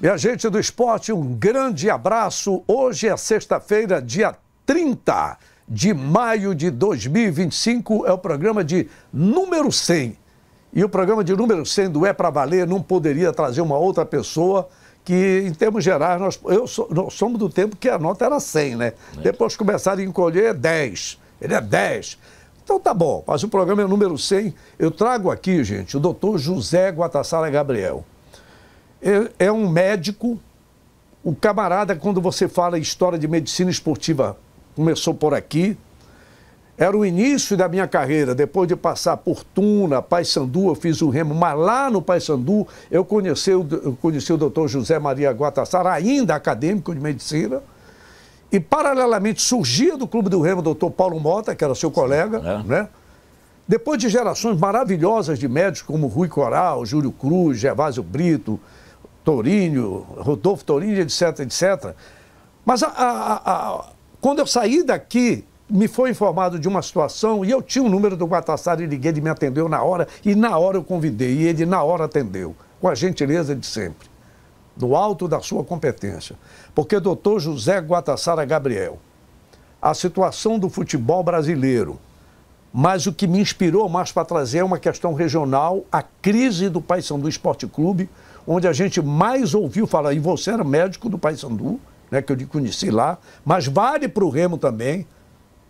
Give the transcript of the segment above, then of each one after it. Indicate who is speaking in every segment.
Speaker 1: Minha gente do esporte, um grande abraço. Hoje é sexta-feira, dia 30 de maio de 2025, é o programa de número 100. E o programa de número 100 do É Pra Valer não poderia trazer uma outra pessoa que, em termos gerais, nós somos do tempo que a nota era 100, né? Depois começaram a encolher 10. Ele é 10. Então tá bom, mas o programa é o número 100. Eu trago aqui, gente, o doutor José Guatassara Gabriel. É um médico, o camarada, quando você fala em história de medicina esportiva, começou por aqui. Era o início da minha carreira, depois de passar por Tuna, Paysandu, eu fiz o remo, mas lá no Paysandu eu conheci o doutor José Maria Guatassara, ainda acadêmico de medicina, e paralelamente surgia do Clube do Remo o doutor Paulo Mota, que era seu colega, né? Depois de gerações maravilhosas de médicos como Rui Coral, Júlio Cruz, Gervásio Brito, Torinho, Rodolfo Torinho, etc, etc. Mas quando eu saí daqui, me foi informado de uma situação e eu tinha o número do Guatassara e liguei, ele me atendeu na hora e na hora eu convidei e ele na hora atendeu, com a gentileza de sempre, do alto da sua competência. Porque, doutor José Guatassara Gabriel, a situação do futebol brasileiro, mas o que me inspirou mais para trazer é uma questão regional, a crise do Paysandu Esporte Clube, onde a gente mais ouviu falar, e você era médico do Paysandu, né, que eu te conheci lá, mas vale para o Remo também,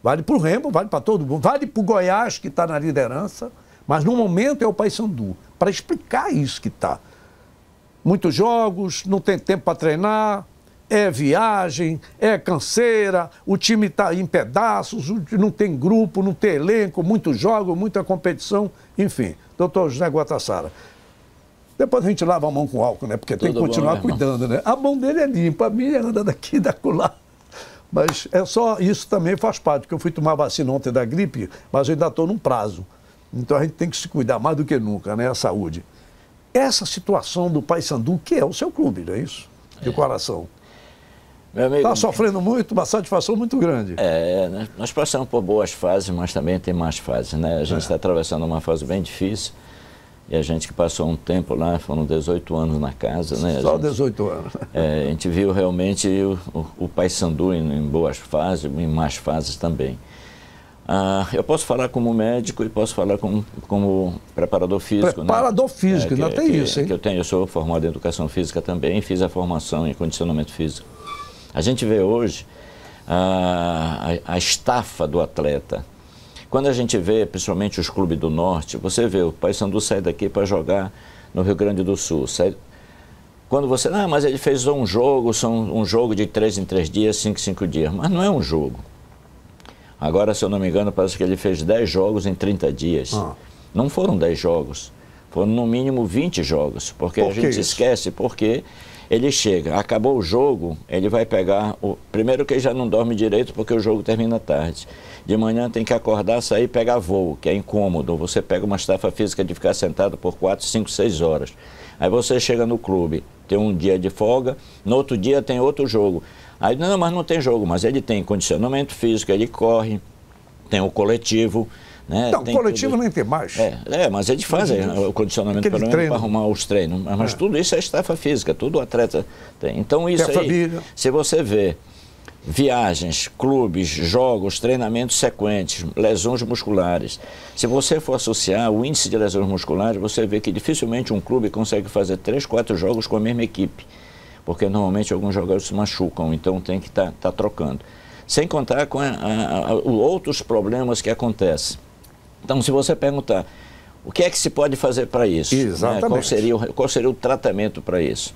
Speaker 1: vale para o Remo, vale para todo mundo, vale para o Goiás, que está na liderança, mas no momento é o Paysandu, para explicar isso que está. Muitos jogos, não tem tempo para treinar, é viagem, é canseira, o time está em pedaços, não tem grupo, não tem elenco, muitos jogos, muita competição, enfim. Doutor José Guatassara, depois a gente lava a mão com álcool, né? Porque tem que continuar cuidando, né? A mão dele é limpa, a minha anda daqui e da acolá. Mas é só, isso também faz parte, porque eu fui tomar vacina ontem da gripe, mas eu ainda estou num prazo. Então a gente tem que se cuidar mais do que nunca, né? A saúde. Essa situação do Paysandu, que é o seu clube, não é isso? De coração. Está sofrendo muito, uma satisfação muito grande.
Speaker 2: Né? Nós passamos por boas fases, mas também tem más fases, né? A gente está atravessando uma fase bem difícil. E a gente que passou um tempo lá, foram 18 anos na casa, né?
Speaker 1: Só 18 anos.
Speaker 2: A gente viu realmente o Paysandu em boas fases, em más fases também. Eu posso falar como médico e posso falar como preparador físico.
Speaker 1: Preparador físico, ainda tem isso, hein?
Speaker 2: Eu sou formado em educação física também, fiz a formação em condicionamento físico. A gente vê hoje a estafa do atleta. Quando a gente vê, principalmente os clubes do norte, você vê o Paysandu sai daqui para jogar no Rio Grande do Sul. Quando você, mas ele fez um jogo, um jogo de 3 em 3 dias, 5 em 5 dias, mas não é um jogo. Agora, se eu não me engano, parece que ele fez 10 jogos em 30 dias. Não foram 10 jogos, foram no mínimo 20 jogos, porque a gente esquece, porque ele chega, acabou o jogo, ele vai pegar, primeiro que ele já não dorme direito porque o jogo termina tarde. De manhã tem que acordar, sair e pegar voo, que é incômodo. Você pega uma estafa física de ficar sentado por 4, 5, 6 horas. Aí você chega no clube, tem um dia de folga, no outro dia tem outro jogo. Aí, não, mas não tem jogo, mas ele tem condicionamento físico, ele corre, tem o coletivo, né?
Speaker 1: Não, o coletivo nem tem mais.
Speaker 2: Mas eles fazem o condicionamento pelo menos para arrumar os treinos. Mas tudo isso é estafa física, tudo o atleta tem. Então isso aí, se você vê viagens, clubes, jogos, treinamentos sequentes, lesões musculares, se você for associar o índice de lesões musculares, você vê que dificilmente um clube consegue fazer 3, 4 jogos com a mesma equipe. Porque normalmente alguns jogadores se machucam, então tem que estar trocando. Sem contar com outros problemas que acontecem. Então, se você perguntar, o que é que se pode fazer para isso?
Speaker 1: Exatamente.
Speaker 2: Né? Qual seria o tratamento para isso?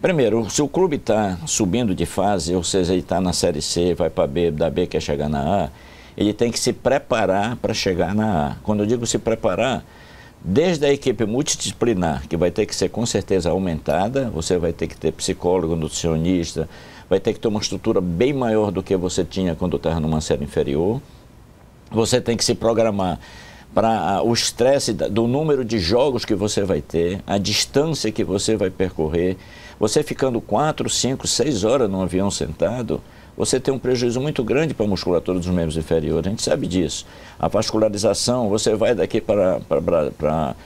Speaker 2: Primeiro, se o clube está subindo de fase, ou seja, ele está na Série C, vai para B, da B quer chegar na A, ele tem que se preparar para chegar na A. Quando eu digo se preparar, desde a equipe multidisciplinar, que vai ter que ser com certeza aumentada, você vai ter que ter psicólogo, nutricionista, vai ter que ter uma estrutura bem maior do que você tinha quando estava numa série inferior. Você tem que se programar para o estresse do número de jogos que você vai ter, a distância que você vai percorrer. Você ficando 4, 5, 6 horas num avião sentado, você tem um prejuízo muito grande para a musculatura dos membros inferiores. A gente sabe disso. A vascularização, você vai daqui para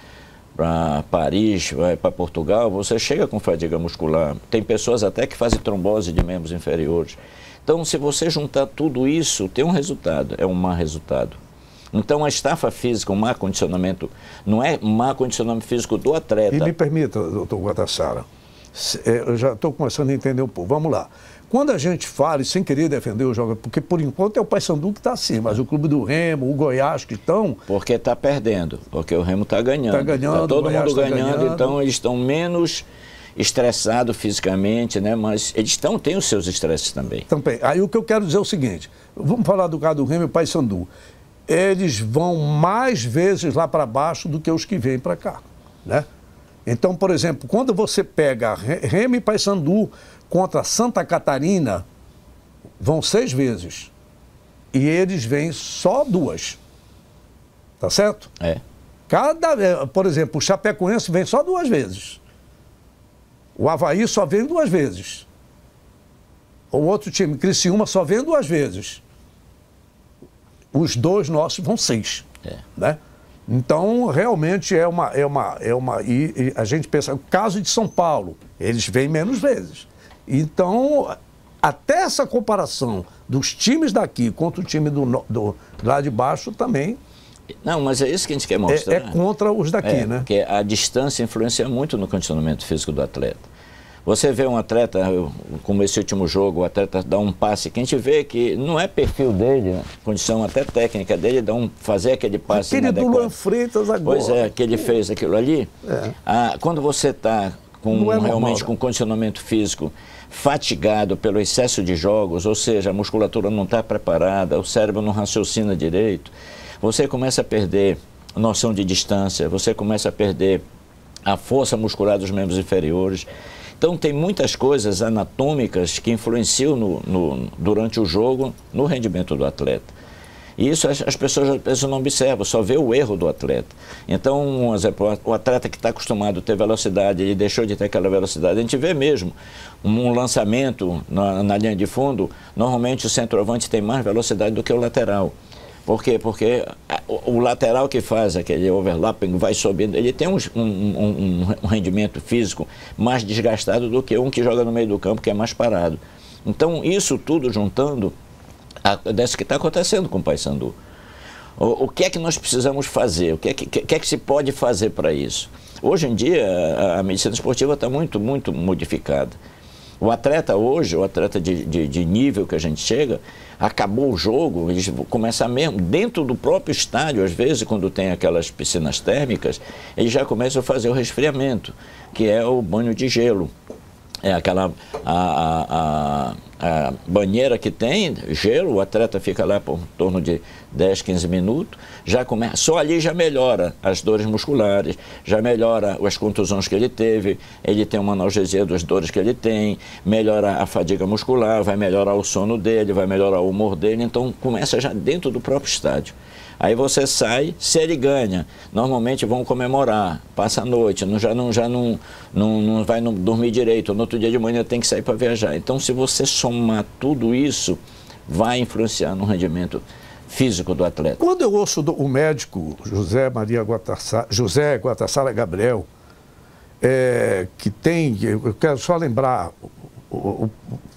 Speaker 2: para Paris, vai para Portugal, você chega com fadiga muscular. Tem pessoas até que fazem trombose de membros inferiores. Então, se você juntar tudo isso, tem um resultado, é um mau resultado. Então, a estafa física, o má condicionamento, não é má condicionamento físico do atleta.
Speaker 1: E me permita, doutor Guatassara, eu já estou começando a entender um pouco. Vamos lá. Quando a gente fala, e sem querer defender o jogador, porque por enquanto é o Paysandu que está acima, mas o Clube do Remo, o Goiás que estão...
Speaker 2: Porque está perdendo, porque o Remo está ganhando.
Speaker 1: Está ganhando,
Speaker 2: tá todo mundo ganhando,
Speaker 1: ganhando,
Speaker 2: então eles estão menos estressados fisicamente, né? Mas eles têm os seus estresses também.
Speaker 1: Também. Aí o que eu quero dizer é o seguinte, vamos falar do caso do Remo e o Paysandu. Eles vão mais vezes lá para baixo do que os que vêm para cá, né? Então, por exemplo, quando você pega Remo e Paysandu contra Santa Catarina, vão 6 vezes. E eles vêm só 2. Tá certo?
Speaker 2: É.
Speaker 1: Por exemplo, o Chapecoense vem só 2 vezes. O Avaí só vem 2 vezes. O outro time, Criciúma, só vem 2 vezes. Os 2 nossos vão 6.
Speaker 2: É.
Speaker 1: Né? Então, realmente e a gente pensa, o caso de São Paulo, eles vêm menos vezes. Então, até essa comparação dos times daqui contra o time do lá de baixo também...
Speaker 2: Não, mas é isso que a gente quer mostrar.
Speaker 1: É contra os daqui, né?
Speaker 2: Porque a distância influencia muito no condicionamento físico do atleta. Você vê um atleta, como esse último jogo, o atleta dá um passe, que a gente vê que não é perfil dele, né? Condição até técnica dele, fazer aquele passe
Speaker 1: inadequado. Aquele do Luan Freitas agora.
Speaker 2: Pois é, que ele fez aquilo ali. Quando você está realmente com condicionamento físico fatigado pelo excesso de jogos, ou seja, a musculatura não está preparada, o cérebro não raciocina direito, você começa a perder noção de distância, você começa a perder a força muscular dos membros inferiores. Então, tem muitas coisas anatômicas que influenciam durante o jogo no rendimento do atleta. E isso as pessoas não observam, só vê o erro do atleta. Então, um exemplo, o atleta que está acostumado a ter velocidade, ele deixou de ter aquela velocidade. A gente vê mesmo um lançamento na linha de fundo, normalmente o centroavante tem mais velocidade do que o lateral. Por quê? Porque o lateral que faz aquele overlapping vai subindo, ele tem um rendimento físico mais desgastado do que um que joga no meio do campo, que é mais parado. Então, isso tudo juntando, acontece o que está acontecendo com o Paysandu. O que é que nós precisamos fazer? O que é que se pode fazer para isso? Hoje em dia, a medicina esportiva está muito, muito modificada. O atleta hoje, o atleta de nível que a gente chega, acabou o jogo, eles começam mesmo, dentro do próprio estádio, às vezes, quando tem aquelas piscinas térmicas, eles já começam a fazer o resfriamento, que é o banho de gelo. É aquela a banheira que tem gelo, o atleta fica lá por torno de 10, 15 minutos, já começa, só ali já melhora as dores musculares, já melhora as contusões que ele teve, ele tem uma analgesia das dores que ele tem, melhora a fadiga muscular, vai melhorar o sono dele, vai melhorar o humor dele, então começa já dentro do próprio estádio. Aí você sai, se ele ganha, normalmente vão comemorar, passa a noite, já não vai dormir direito, no outro dia de manhã tem que sair para viajar. Então, se você somar tudo isso, vai influenciar no rendimento físico do atleta.
Speaker 1: Quando eu ouço o médico José Guatassara Gabriel, que tem, eu quero só lembrar,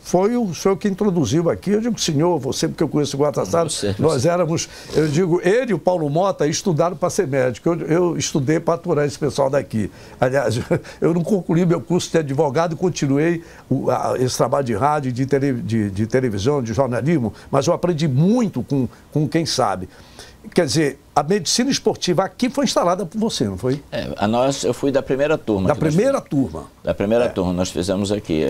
Speaker 1: foi o senhor que introduziu aqui, eu digo, senhor, você, porque eu conheço o Guatassara, nós éramos, eu digo, ele e o Paulo Mota estudaram para ser médico, eu estudei para aturar esse pessoal daqui. Aliás, eu não concluí meu curso de advogado e continuei esse trabalho de rádio, de televisão, de jornalismo, mas eu aprendi muito com quem sabe. Quer dizer, a medicina esportiva aqui foi instalada por você, não foi?
Speaker 2: Eu fui da primeira turma.
Speaker 1: Da primeira turma?
Speaker 2: Da primeira turma, nós fizemos aqui.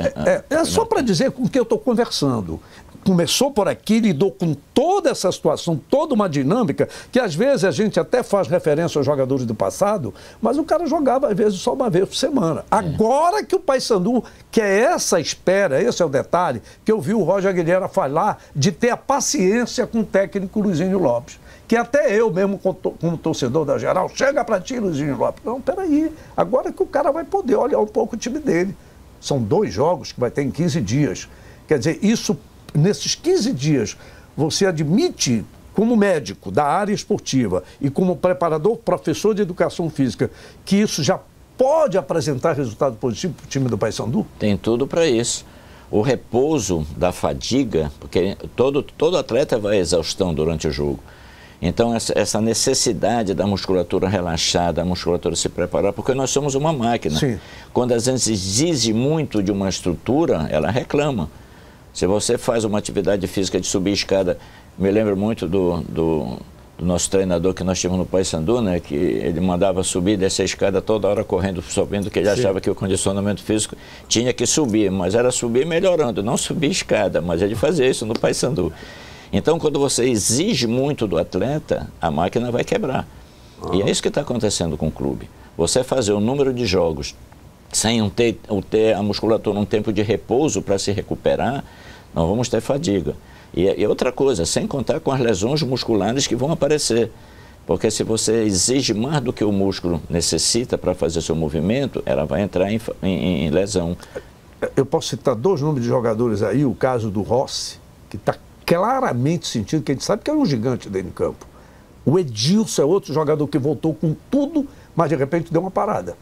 Speaker 1: Só para dizer com quem eu estou conversando. Começou por aqui, lidou com toda essa situação, toda uma dinâmica, que às vezes a gente até faz referência aos jogadores do passado, mas o cara jogava às vezes só uma vez por semana. Agora que o Paysandu, que é essa espera, esse é o detalhe, que eu vi o Roger Aguilera falar de ter a paciência com o técnico Luizinho Lopes. Que até eu mesmo, como torcedor da geral, chega para ti, Luizinho Lopes. Não, peraí, agora que o cara vai poder olhar um pouco o time dele. São 2 jogos que vai ter em 15 dias. Quer dizer, isso, nesses 15 dias, você admite como médico da área esportiva e como preparador, professor de educação física, que isso já pode apresentar resultado positivo para o time do Paysandu?
Speaker 2: Tem tudo para isso. O repouso da fadiga, porque todo atleta vai à exaustão durante o jogo. Então, essa necessidade da musculatura relaxar, da musculatura se preparar, porque nós somos uma máquina.
Speaker 1: Sim.
Speaker 2: Quando a gente exige muito de uma estrutura, ela reclama. Se você faz uma atividade física de subir escada, me lembro muito do nosso treinador que nós tínhamos no Paysandu, né, que ele mandava subir e descer a escada toda hora correndo, subindo, que ele achava que o condicionamento físico tinha que subir, mas era subir melhorando, não subir escada, mas ele fazia isso no Paysandu. Então, quando você exige muito do atleta, a máquina vai quebrar. E é isso que está acontecendo com o clube. Você fazer o número de jogos sem ter a musculatura um tempo de repouso para se recuperar, nós vamos ter fadiga. E outra coisa, sem contar com as lesões musculares que vão aparecer. Porque se você exige mais do que o músculo necessita para fazer seu movimento, ela vai entrar em lesão.
Speaker 1: Eu posso citar 2 nomes de jogadores aí, o caso do Rossi, que está claramente sentindo, que a gente sabe que é um gigante dentro do campo. O Edilson é outro jogador que voltou com tudo, mas de repente deu uma parada.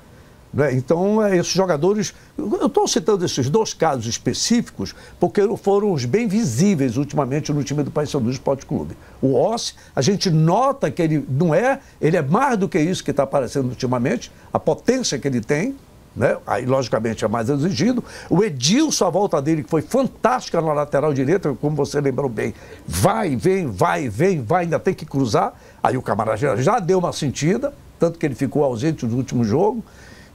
Speaker 1: Né? Então, esses jogadores... Eu estou citando esses 2 casos específicos porque foram os bem visíveis ultimamente no time do Paysandu Esporte Clube. O Rossi, a gente nota que ele não é... Ele é mais do que isso que está aparecendo ultimamente, a potência que ele tem, né? Aí, logicamente, é mais exigido. O Edilson, a volta dele, que foi fantástica na lateral direita, como você lembrou bem, vai, vem, ainda tem que cruzar. Aí o camarada já deu uma sentida, tanto que ele ficou ausente no último jogo.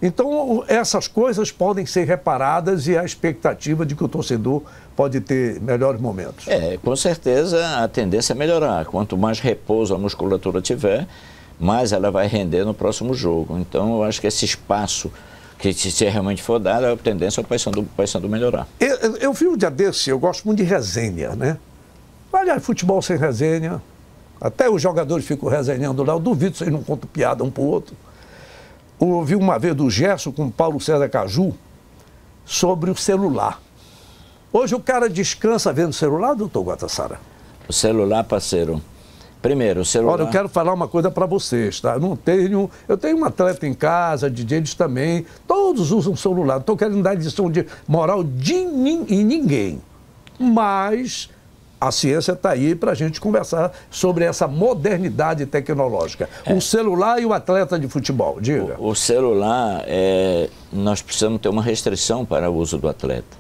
Speaker 1: Então, essas coisas podem ser reparadas e a expectativa de que o torcedor pode ter melhores momentos.
Speaker 2: Com certeza a tendência é melhorar. Quanto mais repouso a musculatura tiver, mais ela vai render no próximo jogo. Então, eu acho que esse espaço que se realmente for dado, a tendência é o Paysandu melhorar.
Speaker 1: Eu vi um dia desse, eu gosto muito de resenha, né? Olha, futebol sem resenha, até os jogadores ficam resenhando lá, eu duvido se eles não contam piada um para o outro. Ouvi uma vez do Gerson com o Paulo César Caju sobre o celular. Hoje o cara descansa vendo o celular, doutor Guatassara?
Speaker 2: O celular, parceiro. Primeiro, o celular...
Speaker 1: Olha, eu quero falar uma coisa para vocês, tá? Eu tenho um atleta em casa, DJs também, todos usam celular. Não estou querendo dar lição de moral em ninguém. Mas a ciência está aí para a gente conversar sobre essa modernidade tecnológica. O celular e o atleta de futebol, diga.
Speaker 2: O celular, nós precisamos ter uma restrição para o uso do atleta.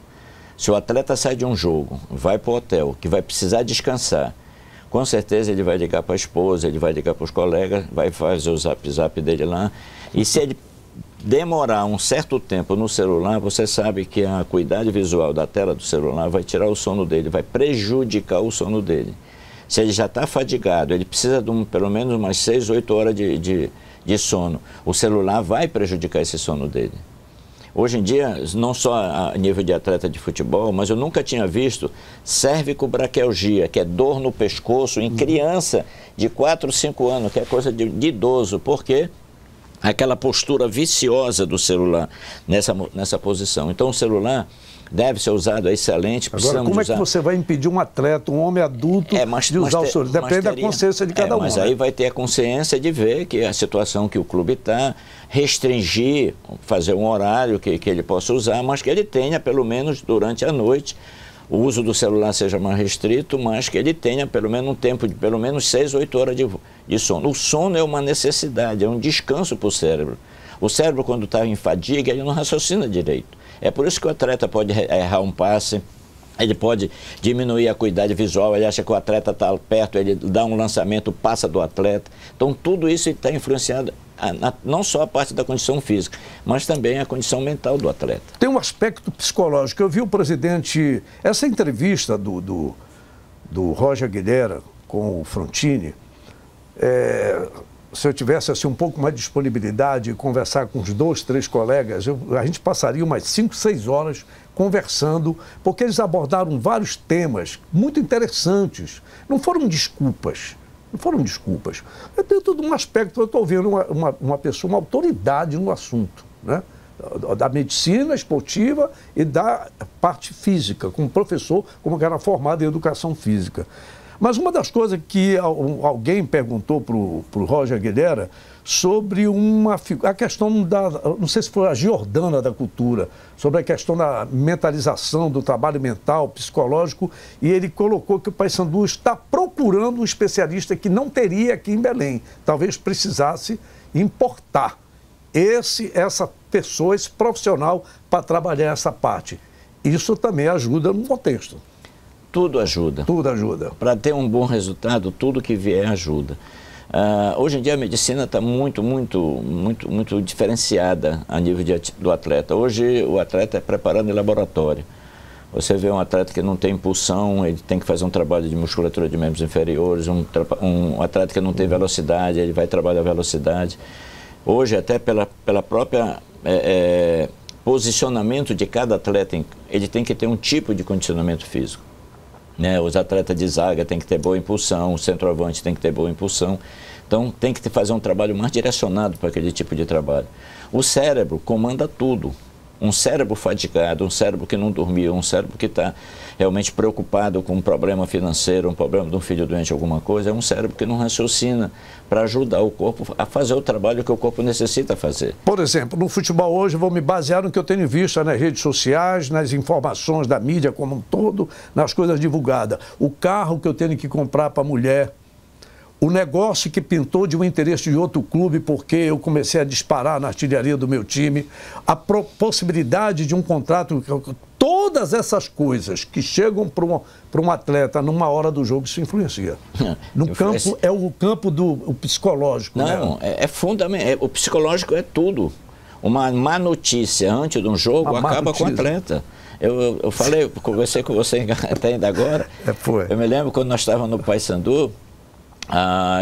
Speaker 2: Se o atleta sai de um jogo, vai para o hotel, que vai precisar descansar, com certeza ele vai ligar para a esposa, ele vai ligar para os colegas, vai fazer o zap dele lá. E se ele demorar um certo tempo no celular, você sabe que a acuidade visual da tela do celular vai tirar o sono dele, vai prejudicar o sono dele. Se ele já está fadigado, ele precisa de pelo menos umas 6, 8 horas de sono. O celular vai prejudicar esse sono dele. Hoje em dia, não só a nível de atleta de futebol, mas eu nunca tinha visto cervicobraquialgia, que é dor no pescoço em criança de 4, 5 anos, que é coisa de idoso. Por quê? Aquela postura viciosa do celular nessa posição. Então, o celular deve ser usado, é excelente.
Speaker 1: Agora, como é que você vai impedir um atleta, um homem adulto, de usar o celular? Depende da consciência de cada um.
Speaker 2: Mas aí vai ter a consciência de ver que a situação que o clube está, restringir, fazer um horário que ele possa usar, mas que ele tenha, pelo menos durante a noite, o uso do celular seja mais restrito, mas que ele tenha pelo menos um tempo de pelo menos 6, 8 horas de sono. O sono é uma necessidade, é um descanso para o cérebro. O cérebro, quando está em fadiga, ele não raciocina direito. É por isso que o atleta pode errar um passe, ele pode diminuir a acuidade visual, ele acha que o atleta está perto, ele dá um lançamento, passa do atleta. Então, tudo isso está influenciado, não só a parte da condição física, mas também a condição mental do atleta.
Speaker 1: Tem um aspecto psicológico. Eu vi o presidente, essa entrevista do Roger Guilherme com o Frontini, se eu tivesse assim, um pouco mais de disponibilidade e conversar com os 2, 3 colegas, a gente passaria umas 5, 6 horas conversando, porque eles abordaram vários temas muito interessantes. Não foram desculpas. Dentro de um aspecto, eu estou vendo uma pessoa, uma autoridade no assunto, né? Da medicina esportiva e da parte física, como professor, como que era formado em educação física. Mas uma das coisas que alguém perguntou para o Roger Guilherme sobre a questão da, não sei se foi a Giordana da Cultura, sobre a questão da mentalização, do trabalho mental, psicológico, e ele colocou que o Paysandu está procurando um especialista que não teria aqui em Belém. Talvez precisasse importar essa pessoa, esse profissional, para trabalhar essa parte. Isso também ajuda no contexto.
Speaker 2: Tudo ajuda.
Speaker 1: Tudo ajuda.
Speaker 2: Para ter um bom resultado, tudo que vier ajuda. Hoje em dia a medicina está muito diferenciada a nível do atleta. Hoje o atleta é preparado em laboratório. Você vê um atleta que não tem impulsão, ele tem que fazer um trabalho de musculatura de membros inferiores, um atleta que não tem velocidade, ele vai trabalhar a velocidade. Hoje, até pela própria posicionamento de cada atleta, ele tem que ter um tipo de condicionamento físico. Né? Os atletas de zaga têm que ter boa impulsão, o centroavante tem que ter boa impulsão. Então, tem que fazer um trabalho mais direcionado para aquele tipo de trabalho. O cérebro comanda tudo. Um cérebro fatigado, um cérebro que não dormiu, um cérebro que está realmente preocupado com um problema financeiro, um problema de um filho doente, alguma coisa, é um cérebro que não raciocina para ajudar o corpo a fazer o trabalho que o corpo necessita fazer.
Speaker 1: Por exemplo, no futebol hoje, vou me basear no que eu tenho visto nas redes sociais, nas informações da mídia como um todo, nas coisas divulgadas. O carro que eu tenho que comprar para a mulher, o negócio que pintou de um interesse de outro clube porque eu comecei a disparar na artilharia do meu time, a possibilidade de um contrato, todas essas coisas que chegam para um atleta numa hora do jogo, isso influencia. No campo, é o campo do psicológico.
Speaker 2: Não, né? É fundamental. O psicológico é tudo. Uma má notícia antes de um jogo acaba com o atleta. Eu conversei com você até ainda agora. Eu me lembro quando nós estávamos no Paysandu,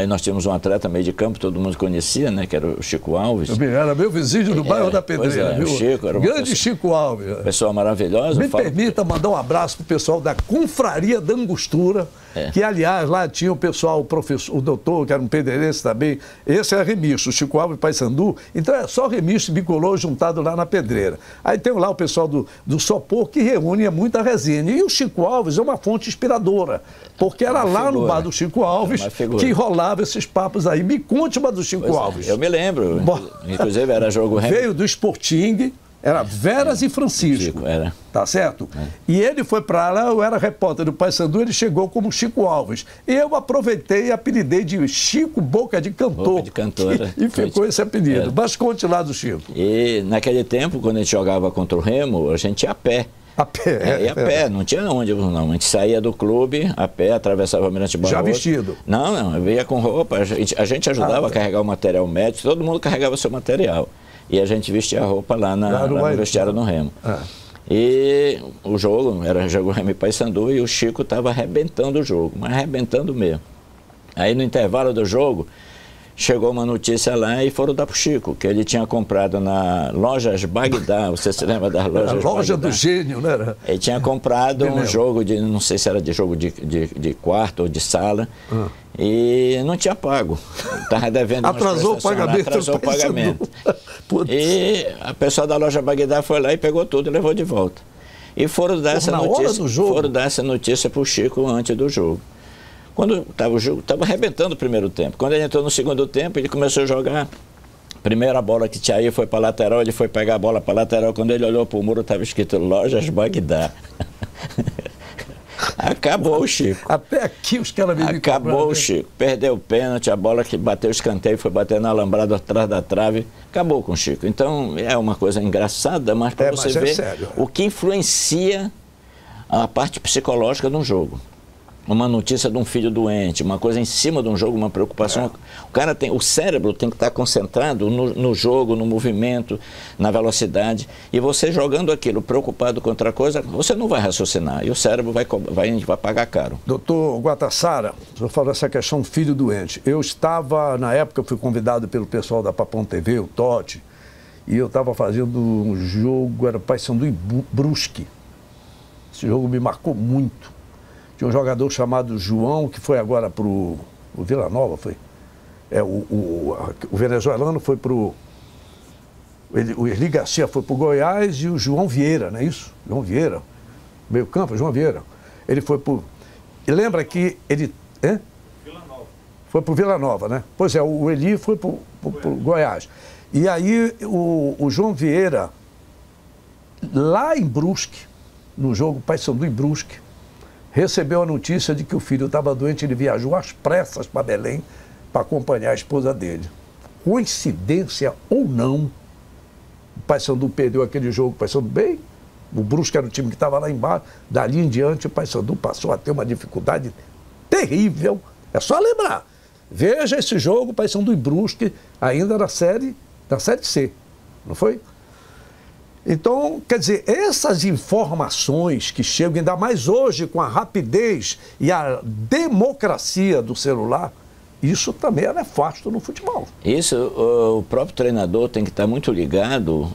Speaker 2: e nós tínhamos um atleta meio de campo, todo mundo conhecia, né, que era o Chico Alves.
Speaker 1: Era meu vizinho do bairro da Pedreira, viu?
Speaker 2: Chico, era
Speaker 1: grande Chico Alves.
Speaker 2: Pessoa maravilhosa.
Speaker 1: Me permita mandar um abraço para o pessoal da Confraria da Angostura, que aliás lá tinha o pessoal, o doutor, que era um pedreirense também. Esse é remisto, o Chico Alves Paysandu. Então é só remisto bicolor juntado lá na Pedreira. Aí tem lá o pessoal do Sopor, que reúne muita resenha. E o Chico Alves é uma fonte inspiradora, porque era lá no bar do Chico Alves que rolava esses papos aí. Me conte uma do Chico Alves.
Speaker 2: Eu me lembro. Inclusive era jogo...
Speaker 1: Veio do Sporting, era Veras e Francisco.
Speaker 2: Chico, era.
Speaker 1: Tá certo? E ele foi para lá, eu era repórter do Paysandu, ele chegou como Chico Alves. E eu aproveitei e apelidei de Chico Boca de Cantor.
Speaker 2: Boca de Cantora.
Speaker 1: E ficou esse apelido. Mas conte lá do Chico.
Speaker 2: E naquele tempo, quando a gente jogava contra o Remo, a gente ia a pé.
Speaker 1: A pé?
Speaker 2: Ia a pé, não tinha onde, não. A gente saía do clube, a pé, atravessava o Almirante Barroso.
Speaker 1: Já vestido?
Speaker 2: Não, eu ia com roupa, a gente ajudava a carregar o material médico, todo mundo carregava seu material. E a gente vestia a roupa lá no vestiário no Remo. E o jogo, era jogo Remo e Paysandu, e o Chico estava arrebentando o jogo, mas arrebentando mesmo. Aí no intervalo do jogo, chegou uma notícia lá e foram dar para o Chico, que ele tinha comprado na Lojas Bagdá. Você se lembra das lojas Bagdá?
Speaker 1: A loja do gênio, né?
Speaker 2: Ele tinha comprado um jogo de, não sei se era de jogo de quarto ou de sala, e não tinha pago. Estava devendo.
Speaker 1: Atrasou o pagamento.
Speaker 2: Atrasou o pagamento. E a pessoa da loja Bagdá foi lá e pegou tudo e levou de volta. E foram dar essa notícia para o Chico antes do jogo. Quando estava o jogo, estava arrebentando o primeiro tempo. Quando ele entrou no segundo tempo, ele começou a jogar. Primeira bola que tinha aí foi para a lateral, ele foi pegar a bola para a lateral. Quando ele olhou para o muro, estava escrito Lojas Bagdá. Acabou o Chico.
Speaker 1: Até aqui os caras me
Speaker 2: Acabou o Chico. Perdeu o pênalti, a bola que bateu o escanteio, foi bater na alambrado atrás da trave. Acabou com o Chico. Então, é uma coisa engraçada, mas para você ver o que influencia a parte psicológica de um jogo. Uma notícia de um filho doente, uma coisa em cima de um jogo, uma preocupação. O cérebro tem que estar concentrado no jogo, no movimento, na velocidade. E você jogando aquilo, preocupado com outra coisa, você não vai raciocinar. E o cérebro vai pagar caro.
Speaker 1: Doutor Guatassara, o senhor falou essa questão filho doente. Eu estava, na época, eu fui convidado pelo pessoal da Papão TV, o Totti, e eu estava fazendo um jogo, era Paysandu e Brusque. Esse jogo me marcou muito. Tinha um jogador chamado João, que foi agora para o Vila Nova, foi. O venezuelano foi para o Erli Garcia foi para o Goiás e o João Vieira, não é isso? João Vieira, meio campo, João Vieira. Ele foi para o... E lembra que ele Hein? Vila Nova. Foi para o Vila Nova, né? Pois é, o Eli foi para o Goiás. E aí o João Vieira, lá em Brusque, no jogo Paysandu em Brusque, recebeu a notícia de que o filho estava doente. Ele viajou às pressas para Belém para acompanhar a esposa dele. Coincidência ou não, o Paysandu perdeu aquele jogo, o Paysandu bem, o Brusque era o time que estava lá embaixo, dali em diante o Paysandu passou a ter uma dificuldade terrível. É só lembrar, veja esse jogo, o Paysandu e Brusque, ainda da série C, não foi? Então, quer dizer, essas informações que chegam, ainda mais hoje com a rapidez e a democracia do celular, isso também é nefasto no futebol.
Speaker 2: Isso, o próprio treinador tem que estar muito ligado,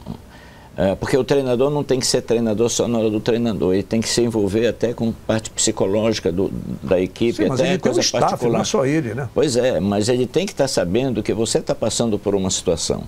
Speaker 2: porque o treinador não tem que ser treinador só na hora do treinador, ele tem que se envolver até com parte psicológica da equipe.
Speaker 1: Sim, mas
Speaker 2: até
Speaker 1: ele tem
Speaker 2: coisa
Speaker 1: um staff,
Speaker 2: particular.
Speaker 1: não é só ele, né?
Speaker 2: Pois é, mas ele tem que estar sabendo que você está passando por uma situação.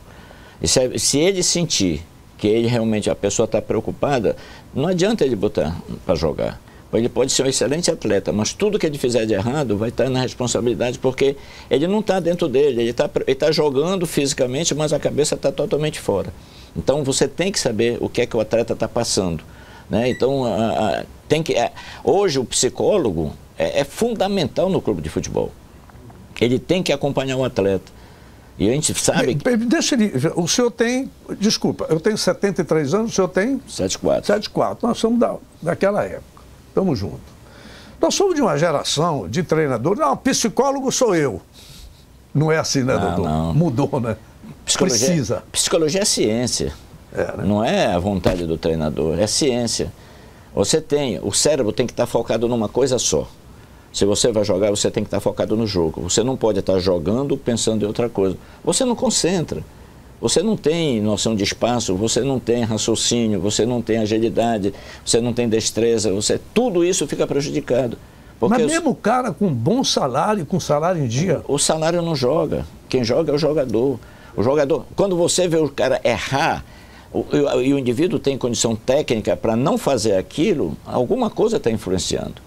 Speaker 2: E se ele sentir que ele realmente, a pessoa está preocupada, não adianta ele botar para jogar. Ele pode ser um excelente atleta, mas tudo que ele fizer de errado vai estar na responsabilidade, porque ele não está dentro dele, ele está jogando fisicamente, mas a cabeça está totalmente fora. Então você tem que saber o que é que o atleta está passando, né? Então hoje o psicólogo é fundamental no clube de futebol. Ele tem que acompanhar o atleta. E a gente sabe que...
Speaker 1: Deixa ele... O senhor tem... Desculpa, eu tenho 73 anos, o senhor tem...
Speaker 2: 74.
Speaker 1: 74. Nós somos daquela época. Estamos juntos. Nós somos de uma geração de treinadores. Não, psicólogo sou eu. Não é assim, né, doutor?
Speaker 2: Não.
Speaker 1: Mudou, né? Precisa.
Speaker 2: Psicologia é ciência.
Speaker 1: Né?
Speaker 2: Não é a vontade do treinador, é ciência. O cérebro tem que estar focado numa coisa só. Se você vai jogar, você tem que estar focado no jogo. Você não pode estar jogando pensando em outra coisa. Você não concentra. Você não tem noção de espaço, você não tem raciocínio, você não tem agilidade, você não tem destreza, tudo isso fica prejudicado.
Speaker 1: Mas mesmo o cara com bom salário, com salário em dia...
Speaker 2: O salário não joga. Quem joga é o jogador. O jogador, quando você vê o cara errar, e o indivíduo tem condição técnica para não fazer aquilo, alguma coisa está influenciando.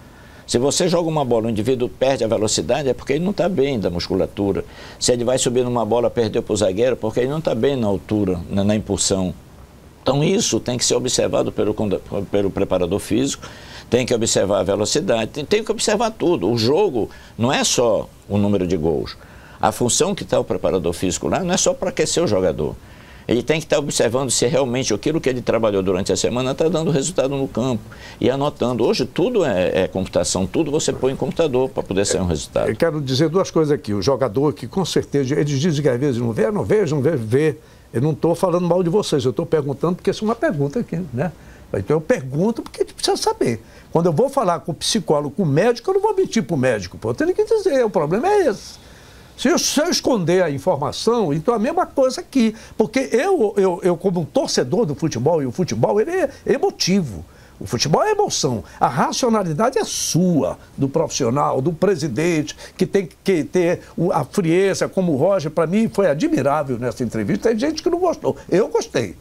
Speaker 2: Se você joga uma bola, o indivíduo perde a velocidade, é porque ele não está bem da musculatura. Se ele vai subir numa bola, perdeu para o zagueiro, porque ele não está bem na altura, na impulsão. Então isso tem que ser observado pelo preparador físico, tem que observar a velocidade, tem que observar tudo. O jogo não é só o número de gols. A função que está o preparador físico lá não é só para aquecer o jogador. Ele tem que estar observando se realmente aquilo que ele trabalhou durante a semana está dando resultado no campo e anotando. Hoje tudo é computação, tudo você põe em computador para poder sair um resultado.
Speaker 1: Eu quero dizer duas coisas aqui. O jogador que com certeza, eles dizem que às vezes não vê. Eu não estou falando mal de vocês, eu estou perguntando porque isso é uma pergunta aqui, né? Então eu pergunto porque a gente precisa saber. Quando eu vou falar com o psicólogo, com o médico, eu não vou mentir para o médico. Eu tenho que dizer, o problema é esse. Se eu esconder a informação, então a mesma coisa aqui. Porque eu como um torcedor do futebol, e o futebol ele é emotivo. O futebol é emoção. A racionalidade é sua, do profissional, do presidente, que tem que ter a frieza, como o Roger, para mim, foi admirável nessa entrevista. Tem gente que não gostou. Eu gostei.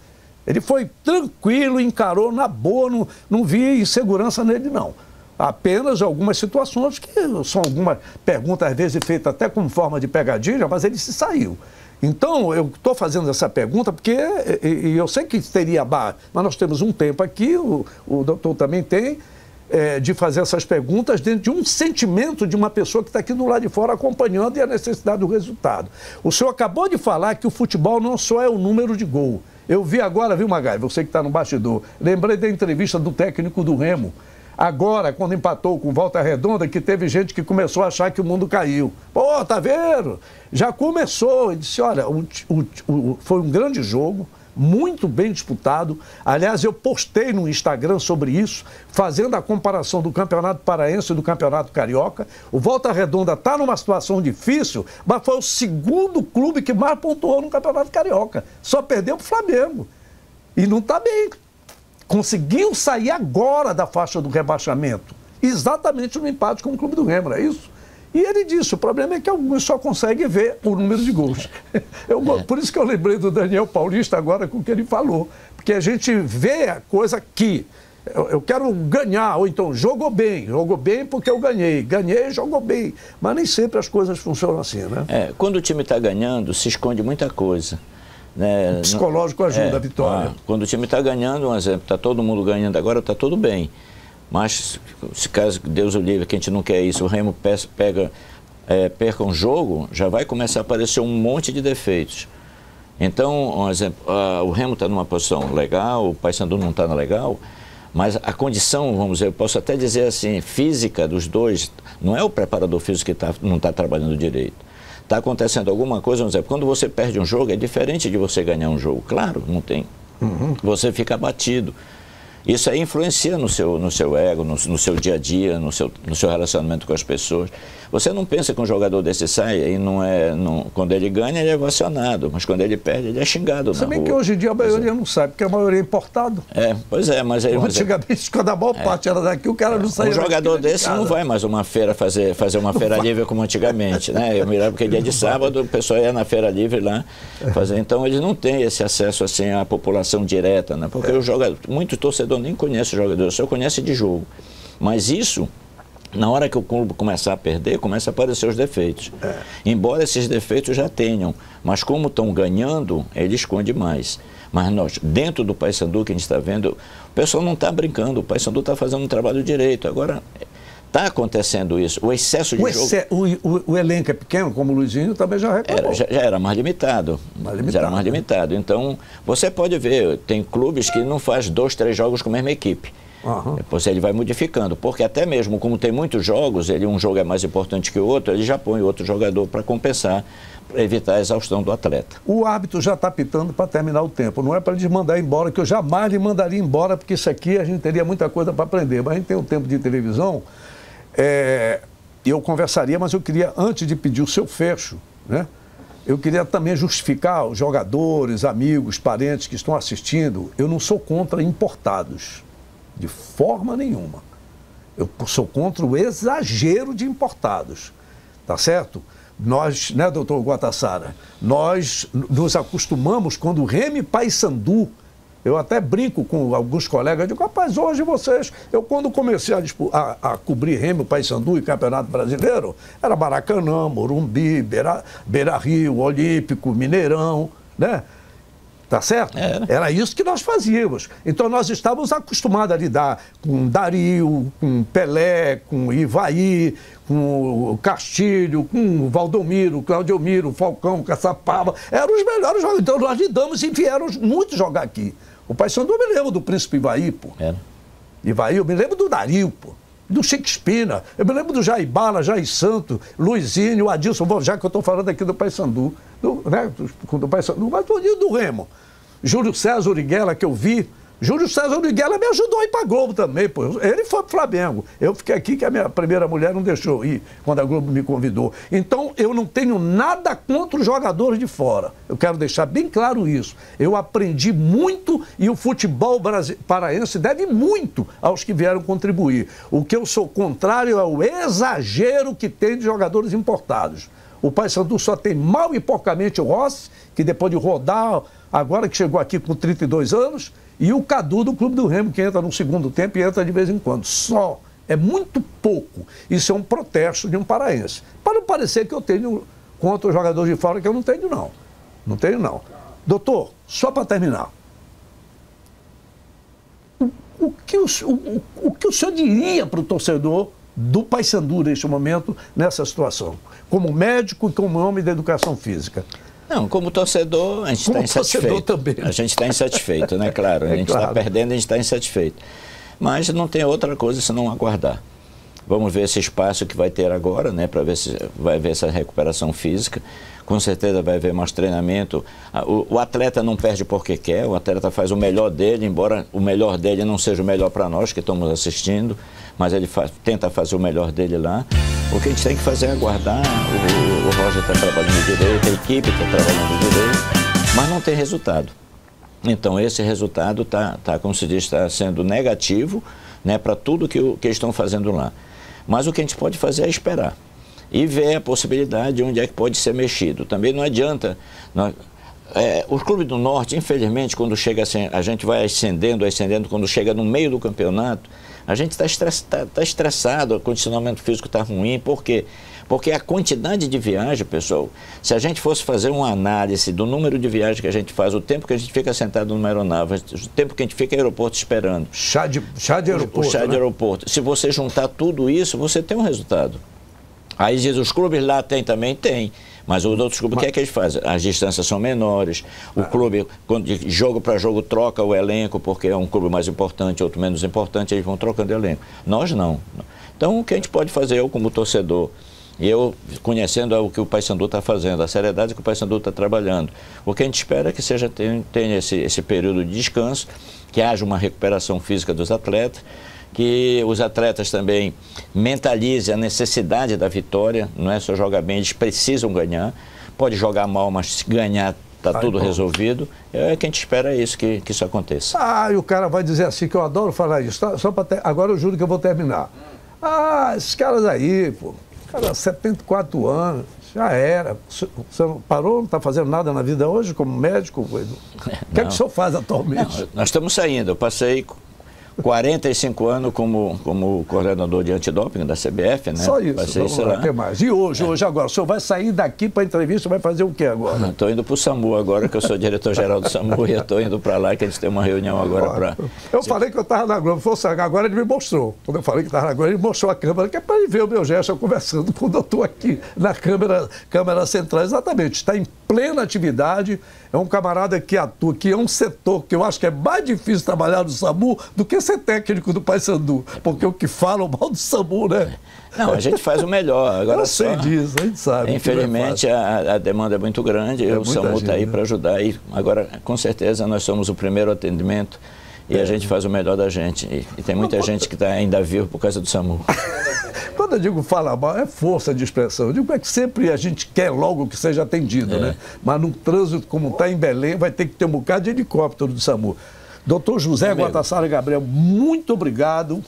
Speaker 1: Ele foi tranquilo, encarou na boa, não vi insegurança nele, não. Apenas algumas situações que são algumas perguntas, às vezes, feitas até como forma de pegadilha, mas ele se saiu. Então, eu estou fazendo essa pergunta porque, e eu sei que teria base, mas nós temos um tempo aqui, o doutor também tem, de fazer essas perguntas dentro de um sentimento de uma pessoa que está aqui do lado de fora acompanhando e a necessidade do resultado. O senhor acabou de falar que o futebol não só é o número de gol. Eu vi agora, viu, Magai, você que está no bastidor, lembrei da entrevista do técnico do Remo, agora, quando empatou com Volta Redonda, que teve gente que começou a achar que o mundo caiu. Pô, tá vendo? Já começou. Ele disse, olha, foi um grande jogo, muito bem disputado. Aliás, eu postei no Instagram sobre isso, fazendo a comparação do Campeonato Paraense e do Campeonato Carioca. O Volta Redonda está numa situação difícil, mas foi o segundo clube que mais pontuou no Campeonato Carioca. Só perdeu para o Flamengo. E não está bem. Conseguiu sair agora da faixa do rebaixamento, exatamente no empate com o Clube do Remo, é isso? E ele disse, o problema é que alguns só conseguem ver o número de gols. Por isso que eu lembrei do Daniel Paulista agora com o que ele falou, porque a gente vê a coisa que Eu quero ganhar, ou então jogou bem porque eu ganhei, jogou bem. Mas nem sempre as coisas funcionam assim, né?
Speaker 2: Quando o time está ganhando, se esconde muita coisa. Né?
Speaker 1: O psicológico ajuda a vitória.
Speaker 2: Quando o time está ganhando, um exemplo, está todo mundo ganhando agora, está tudo bem. Mas, se caso Deus o livre, que a gente não quer isso, o Remo perca um jogo, já vai começar a aparecer um monte de defeitos. Então, um exemplo, o Remo está numa posição legal, o Paysandu não está legal, mas a condição, vamos dizer, eu posso até dizer assim, física dos dois, não é o preparador físico que não está trabalhando direito. Está acontecendo alguma coisa, vamos dizer, quando você perde um jogo, é diferente de você ganhar um jogo. Claro, não tem. Você fica abatido. Isso aí influencia no seu ego, no seu dia a dia, no seu relacionamento com as pessoas. Você não pensa que um jogador desse sai e quando ele ganha, ele é ovacionado, mas quando ele perde, ele é xingado na rua.
Speaker 1: Se bem que hoje em dia a maioria não sai, porque a maioria é importado.
Speaker 2: Pois é, mas...
Speaker 1: Antigamente, quando a maior parte era daqui, o cara não saía.
Speaker 2: Um jogador desse não vai mais uma feira fazer uma feira livre como antigamente, né? Eu me lembro que dia de sábado o pessoal ia na feira livre lá fazer. Então eles não têm esse acesso assim à população direta, né? Porque muito torcedor nem conhece o jogador, só conhece de jogo. Mas isso, na hora que o clube começar a perder, começa a aparecer os defeitos. Embora esses defeitos já tenham, mas como estão ganhando, ele esconde mais. Mas nós, dentro do Paysandu que a gente está vendo, o pessoal não está brincando, o Paysandu está fazendo um trabalho direito. Agora, está acontecendo isso, o excesso de jogo...
Speaker 1: O elenco é pequeno, como o Luizinho também já reclamou.
Speaker 2: Já era mais limitado. Já era mais limitado. Então, você pode ver, tem clubes que não faz 2, 3 jogos com a mesma equipe. Depois ele vai modificando, porque até mesmo como tem muitos jogos, um jogo é mais importante que o outro, ele já põe outro jogador para compensar, para evitar a exaustão do atleta.
Speaker 1: O árbitro já está pitando para terminar o tempo, não é para eles mandar embora, que eu jamais lhe mandaria embora, porque isso aqui a gente teria muita coisa para aprender, mas a gente tem um tempo de televisão, eu conversaria, mas eu queria, antes de pedir o seu fecho, né? Eu queria também justificar os jogadores, amigos, parentes que estão assistindo, eu não sou contra importados. De forma nenhuma. Eu sou contra o exagero de importados. Tá certo? Nós, né, doutor Guatassara, nós nos acostumamos quando o Remo e Paysandu, eu até brinco com alguns colegas, eu digo, rapaz, hoje vocês, eu quando comecei a cobrir Remo, Paysandu e Campeonato Brasileiro, era Maracanã, Morumbi, Beira Rio, Olímpico, Mineirão, né? Tá certo? Era isso que nós fazíamos. Então nós estávamos acostumados a lidar com Dario, com Pelé, com Ivaí, com o Castilho, com o Valdomiro, Claudiomiro, Falcão, Caçapava. Eram os melhores jogadores. Então nós lidamos e vieram muitos jogar aqui. O Paysandu, eu me lembro do Príncipe Ivaí, pô. Ivaí, eu me lembro do Dario, pô. Do Chico Espina, eu me lembro do Jair Bala, Jair Santo, Luizinho, Adilson, já que eu estou falando aqui do Paysandu, né, do Paysandu, mas do Remo. Júlio César Uriguela, que eu vi, Júlio César Uriguela me ajudou a ir para a Globo também, pô. Ele foi para o Flamengo. Eu fiquei aqui que a minha primeira mulher não deixou ir quando a Globo me convidou. Então, eu não tenho nada contra os jogadores de fora. Eu quero deixar bem claro isso. Eu aprendi muito e o futebol paraense deve muito aos que vieram contribuir. O que eu sou contrário é o exagero que tem de jogadores importados. O Paysandu só tem mal e porcamente o Rossi, que depois de rodar, agora que chegou aqui com 32 anos, e o Cadu do Clube do Remo, que entra no segundo tempo e entra de vez em quando. Só. É muito pouco. Isso é um protesto de um paraense. Para não parecer que eu tenho contra os jogadores de fora, que eu não tenho, não. Não tenho, não. Doutor, só para terminar. O que o senhor diria para o torcedor do Paysandu neste momento, nessa situação? Como médico e como homem da educação física.
Speaker 2: Não, como torcedor, a gente está insatisfeito.
Speaker 1: Também.
Speaker 2: A gente está insatisfeito, né? Claro, a gente está perdendo, a gente está insatisfeito. Mas não tem outra coisa senão aguardar. Vamos ver esse espaço que vai ter agora, né? Para ver se vai ver essa recuperação física. Com certeza vai haver mais treinamento. O atleta não perde porque quer, o atleta faz o melhor dele, embora o melhor dele não seja o melhor para nós que estamos assistindo, mas ele tenta fazer o melhor dele lá. O que a gente tem que fazer é aguardar. O Roger está trabalhando direito, a equipe está trabalhando direito, mas não tem resultado. Então esse resultado como se diz, está sendo negativo, né, para tudo que eles estão fazendo lá. Mas o que a gente pode fazer é esperar e ver a possibilidade de onde é que pode ser mexido. Também não adianta, os clubes do Norte, infelizmente, quando chega assim, a gente vai ascendendo, quando chega no meio do campeonato, a gente está estressado, o condicionamento físico está ruim. Por quê? Porque a quantidade de viagem, pessoal, se a gente fosse fazer uma análise do número de viagens que a gente faz, o tempo que a gente fica sentado numa aeronave, o tempo que a gente fica em aeroporto esperando.
Speaker 1: Chá de aeroporto.
Speaker 2: O chá de aeroporto. Se você juntar tudo isso, você tem um resultado. Aí diz, os clubes lá também tem. Mas os outros clubes, o que é que eles fazem? As distâncias são menores, o clube, de jogo para jogo, troca o elenco, porque é um clube mais importante, outro menos importante, eles vão trocando elenco. Nós não. Então, o que a gente pode fazer, eu como torcedor, e eu conhecendo o que o Paysandu está fazendo, a seriedade que o Paysandu está trabalhando, o que a gente espera é que tenha esse período de descanso, que haja uma recuperação física dos atletas, que os atletas também mentalizem a necessidade da vitória, não é só jogar bem, eles precisam ganhar, pode jogar mal, mas se ganhar está tudo resolvido. É que a gente espera isso, que isso aconteça.
Speaker 1: E o cara vai dizer assim, que eu adoro falar isso, agora eu juro que eu vou terminar. Esses caras aí, pô, cara, 74 anos, já era. Você não parou, não está fazendo nada na vida hoje como médico? O que é que o senhor faz atualmente?
Speaker 2: Não, nós estamos saindo, eu passei 45 anos como coordenador de antidoping da CBF, né?
Speaker 1: Só isso, vamos lá, tem mais. E hoje agora, o senhor vai sair daqui para a entrevista, vai fazer o que agora?
Speaker 2: Estou indo para o SAMU agora, que eu sou diretor-geral do SAMU, e eu estou indo para lá, que a gente tem uma reunião agora para...
Speaker 1: Eu falei que eu estava na Globo, agora ele me mostrou. Quando eu falei que estava na Globo, ele mostrou a câmera, que é para ele ver o meu gesto, eu conversando com o doutor aqui na câmera central. Exatamente, está em plena atividade, é um camarada que atua, que é um setor que eu acho que é mais difícil trabalhar no SAMU do que ser técnico do Paysandu, porque o que falam mal do SAMU, né?
Speaker 2: Não, a gente faz o melhor. Agora,
Speaker 1: eu sei disso, a gente sabe.
Speaker 2: Infelizmente, a demanda é muito grande, o SAMU está aí para ajudar. E agora, com certeza, nós somos o primeiro atendimento e a gente faz o melhor da gente. E tem muita gente que está ainda vivo por causa do SAMU.
Speaker 1: Quando eu digo fala mal, é força de expressão. Eu digo que sempre a gente quer logo que seja atendido, né? Mas num trânsito como está em Belém, vai ter que ter um bocado de helicóptero do SAMU. Doutor José Guatassara Gabriel, muito obrigado.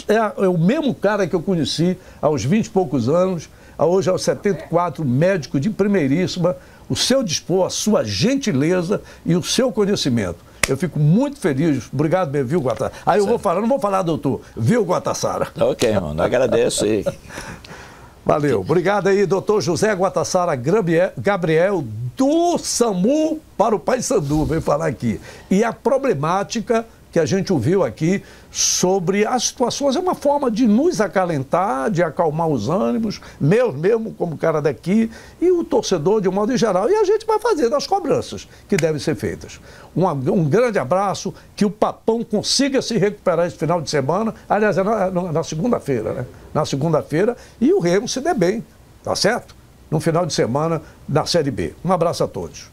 Speaker 1: É o mesmo cara que eu conheci aos 20 e poucos anos, hoje aos 74, médico de primeiríssima, o seu dispor, a sua gentileza e o seu conhecimento. Eu fico muito feliz. Obrigado mesmo, viu, Guatassara? Aí eu vou falar, não vou falar, doutor, viu, Guatassara?
Speaker 2: Ok, irmão, agradeço e...
Speaker 1: Valeu. Obrigado aí, doutor José Guatassara Gabriel, do SAMU para o Paysandu, veio falar aqui. E a problemática que a gente ouviu aqui sobre as situações é uma forma de nos acalentar, de acalmar os ânimos, mesmo como cara daqui, e o torcedor de um modo geral. E a gente vai fazer as cobranças que devem ser feitas. Um grande abraço, que o Papão consiga se recuperar esse final de semana, aliás, é na segunda-feira, né? Na segunda-feira, e o Remo se dê bem, tá certo? No final de semana da Série B. Um abraço a todos.